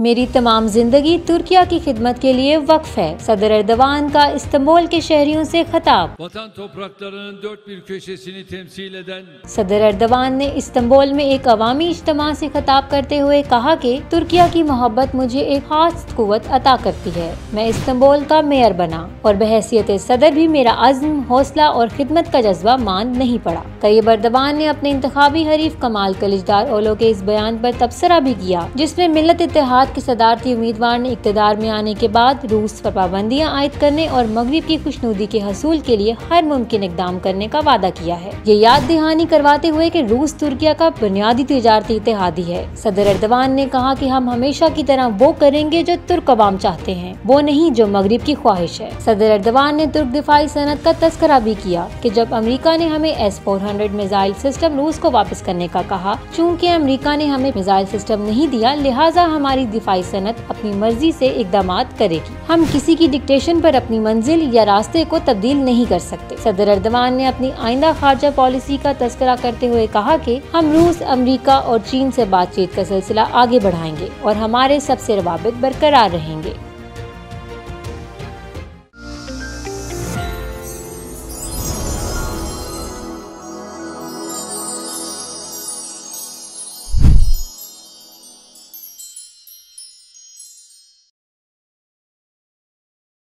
मेरी तमाम जिंदगी तुर्किया की खिदमत के लिए वक्फ है। सदर एर्दोगान का इस्तांबुल के शहरियों से खिताब। सदर एर्दोगान ने इस्तांबुल में एक अवामी इज्तिमा से खिताब करते हुए कहा कि तुर्किया की मोहब्बत मुझे एक खास कुव्वत अता करती है। मैं इस्तांबुल का मेयर बना और बहैसियत सदर भी मेरा अज़्म, हौसला और खिदमत का जज्बा मान नहीं पड़ा। तैयब एर्दोगान ने अपने इंतखाबी हरीफ कमाल कलिचदारोग्लू के इस बयान पर तबसरा भी किया, जिसमें मिल्लत इत्तेहाद के सदारती उम्मीदवार ने इक़्तिदार में आने के बाद रूस पर पाबंदियां आयद करने और मगरिब की खुशनुदी के हसूल के लिए हर मुमकिन इक़दाम करने का वादा किया है। ये याद दहानी करवाते हुए कि रूस तुर्किया का बुनियादी तिजारती इत्तेहादी है। सदर एर्दोगान ने कहा कि हम हमेशा की तरह वो करेंगे जो तुर्क अवाम चाहते हैं, वो नहीं जो मगरिब की ख्वाहिश है। सदर एर्दोगान ने तुर्क दिफाई सनत का तस्करा भी किया कि जब अमेरिका ने हमें S-400 मिसाइल सिस्टम रूस को वापस करने का कहा, चूँकि अमेरिका ने हमें मिसाइल सिस्टम नहीं दिया, लिहाजा हमारी दिफाई सनत अपनी मर्जी से इक़दामात करेगी। हम किसी की डिक्टेशन पर अपनी मंजिल या रास्ते को तब्दील नहीं कर सकते। सदर एर्दोगान ने अपनी आइंदा खारजा पॉलिसी का तस्करा करते हुए कहा कि हम रूस, अमेरिका और चीन से बातचीत का सिलसिला आगे बढ़ाएंगे और हमारे सबसे रवाबित बरकरार रहेंगे।